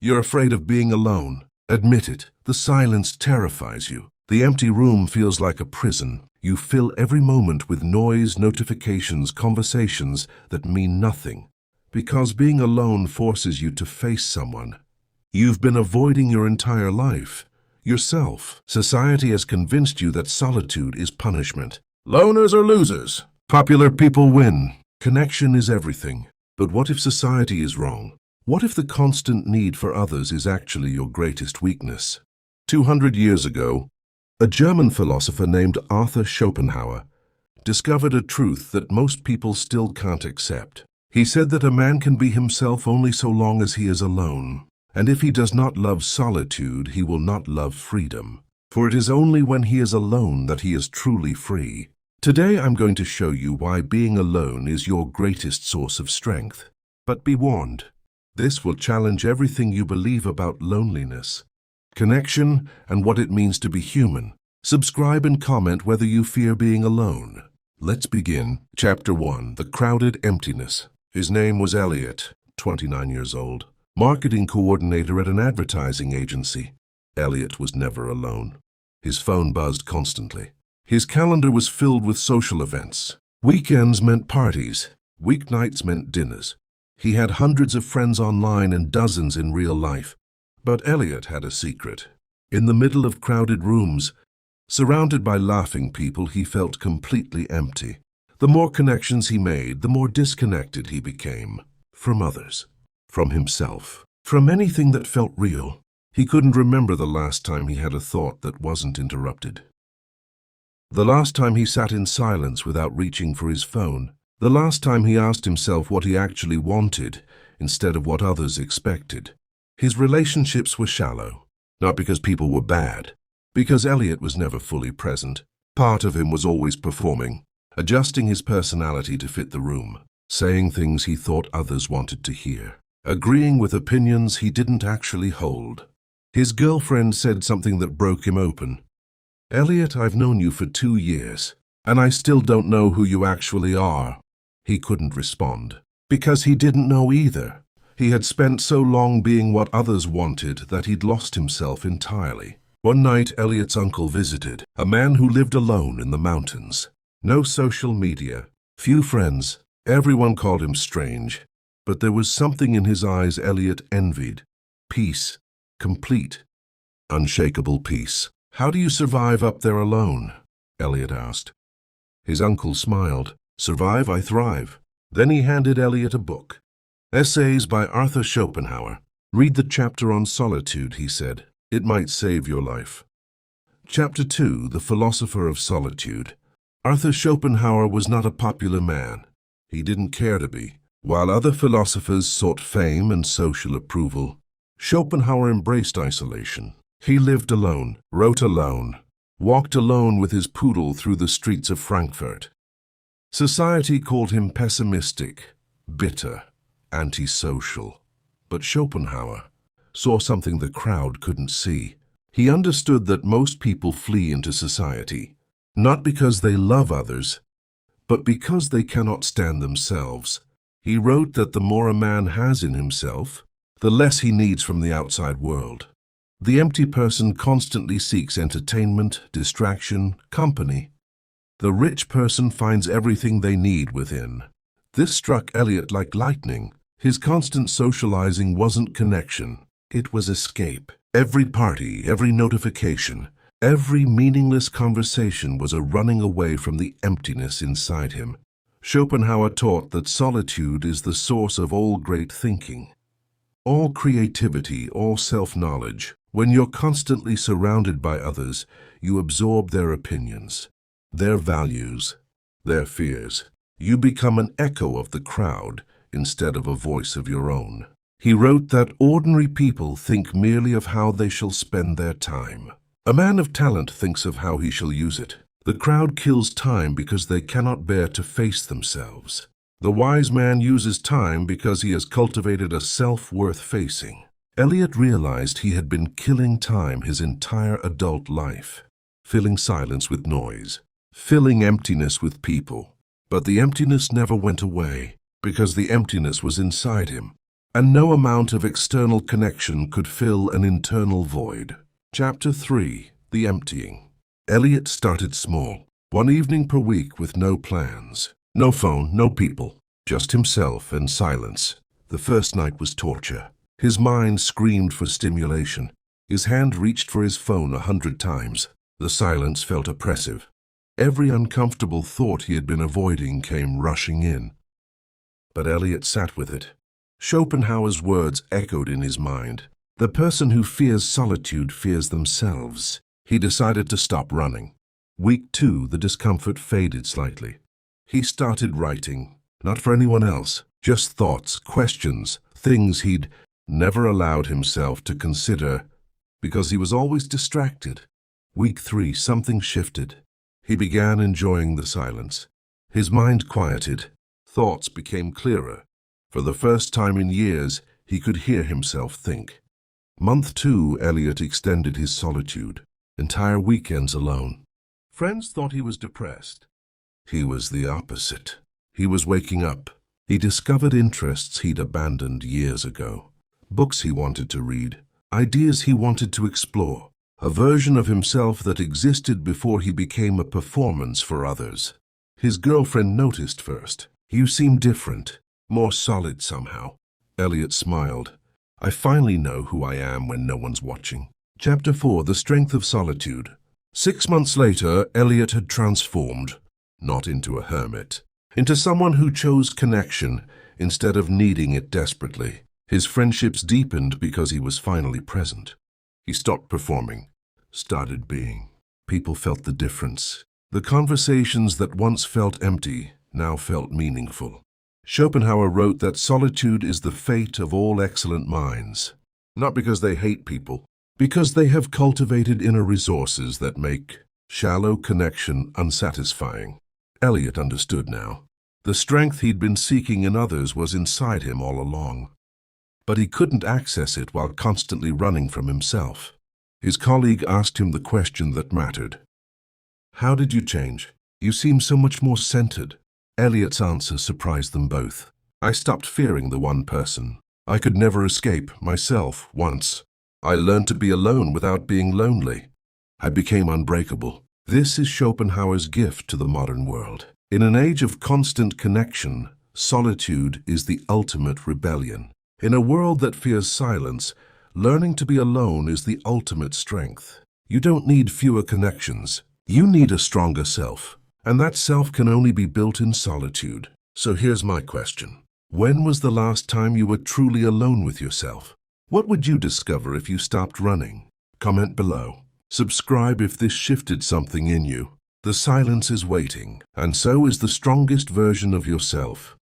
You're afraid of being alone. Admit it. The silence terrifies you. The empty room feels like a prison. You fill every moment with noise, notifications, conversations that mean nothing. Because being alone forces you to face someone you've been avoiding your entire life. Yourself. Society has convinced you that solitude is punishment. Loners are losers. Popular people win. Connection is everything. But what if society is wrong? What if the constant need for others is actually your greatest weakness? 200 years ago, a German philosopher named Arthur Schopenhauer discovered a truth that most people still can't accept. He said that a man can be himself only so long as he is alone. And if he does not love solitude, he will not love freedom. For it is only when he is alone that he is truly free. Today I'm going to show you why being alone is your greatest source of strength. But be warned, this will challenge everything you believe about loneliness, connection, and what it means to be human. Subscribe and comment whether you fear being alone. Let's begin. Chapter 1. The Crowded Emptiness. His name was Elliot, 29 years old. Marketing coordinator at an advertising agency. Elliot was never alone. His phone buzzed constantly. His calendar was filled with social events. Weekends meant parties. Weeknights meant dinners. He had hundreds of friends online and dozens in real life. But Elliot had a secret. In the middle of crowded rooms, surrounded by laughing people, he felt completely empty. The more connections he made, the more disconnected he became from others. From himself, from anything that felt real. He couldn't remember the last time he had a thought that wasn't interrupted. The last time he sat in silence without reaching for his phone. The last time he asked himself what he actually wanted instead of what others expected. His relationships were shallow, not because people were bad, because Elliot was never fully present. Part of him was always performing, adjusting his personality to fit the room, saying things he thought others wanted to hear. Agreeing with opinions he didn't actually hold. His girlfriend said something that broke him open. "Elliot, I've known you for 2 years, and I still don't know who you actually are." He couldn't respond, because he didn't know either. He had spent so long being what others wanted that he'd lost himself entirely. One night, Elliot's uncle visited, a man who lived alone in the mountains. No social media, few friends. Everyone called him strange. But there was something in his eyes Elliot envied. Peace. Complete. Unshakable peace. "How do you survive up there alone?" Elliot asked. His uncle smiled. "Survive, I thrive." Then he handed Elliot a book. Essays by Arthur Schopenhauer. "Read the chapter on solitude," he said. "It might save your life." Chapter 2. The Philosopher of Solitude. Arthur Schopenhauer was not a popular man. He didn't care to be. While other philosophers sought fame and social approval, Schopenhauer embraced isolation. He lived alone, wrote alone, walked alone with his poodle through the streets of Frankfurt. Society called him pessimistic, bitter, antisocial. But Schopenhauer saw something the crowd couldn't see. He understood that most people flee into society, not because they love others, but because they cannot stand themselves. He wrote that the more a man has in himself, the less he needs from the outside world. The empty person constantly seeks entertainment, distraction, company. The rich person finds everything they need within. This struck Elliot like lightning. His constant socializing wasn't connection, it was escape. Every party, every notification, every meaningless conversation was a running away from the emptiness inside him. Schopenhauer taught that solitude is the source of all great thinking, all creativity, all self-knowledge. When you're constantly surrounded by others, you absorb their opinions, their values, their fears. You become an echo of the crowd instead of a voice of your own. He wrote that ordinary people think merely of how they shall spend their time. A man of talent thinks of how he shall use it. The crowd kills time because they cannot bear to face themselves. The wise man uses time because he has cultivated a self worth facing. Elliot realized he had been killing time his entire adult life, filling silence with noise, filling emptiness with people. But the emptiness never went away, because the emptiness was inside him. and no amount of external connection could fill an internal void. Chapter 3. The Emptying. Elliot started small. One evening per week with no plans. No phone, no people. Just himself and silence. The first night was torture. His mind screamed for stimulation. His hand reached for his phone 100 times. The silence felt oppressive. Every uncomfortable thought he had been avoiding came rushing in. But Elliot sat with it. Schopenhauer's words echoed in his mind. The person who fears solitude fears themselves. He decided to stop running. Week 2, the discomfort faded slightly. He started writing, not for anyone else, just thoughts, questions, things he'd never allowed himself to consider because he was always distracted. Week 3, something shifted. He began enjoying the silence. His mind quieted. Thoughts became clearer. For the first time in years, he could hear himself think. Month 2, Elliot extended his solitude. Entire weekends alone. Friends thought he was depressed. He was the opposite. He was waking up. He discovered interests he'd abandoned years ago. Books he wanted to read. Ideas he wanted to explore. A version of himself that existed before he became a performance for others. His girlfriend noticed first. You seem different. More solid somehow. Elliot smiled. I finally know who I am when no one's watching. Chapter 4. The Strength of Solitude. 6 months later, Elliot had transformed, not into a hermit, into someone who chose connection instead of needing it desperately. His friendships deepened because he was finally present. He stopped performing, started being. People felt the difference. The conversations that once felt empty now felt meaningful. Schopenhauer wrote that solitude is the fate of all excellent minds, not because they hate people, because they have cultivated inner resources that make shallow connection unsatisfying. Elliot understood now. The strength he'd been seeking in others was inside him all along. But he couldn't access it while constantly running from himself. His colleague asked him the question that mattered. How did you change? You seem so much more centered. Elliot's answer surprised them both. I stopped fearing the one person. I could never escape myself once. I learned to be alone without being lonely. I became unbreakable. This is Schopenhauer's gift to the modern world. In an age of constant connection, solitude is the ultimate rebellion. In a world that fears silence, learning to be alone is the ultimate strength. You don't need fewer connections. You need a stronger self. And that self can only be built in solitude. So here's my question. When was the last time you were truly alone with yourself? What would you discover if you stopped running? Comment below. Subscribe if this shifted something in you. The silence is waiting, and so is the strongest version of yourself.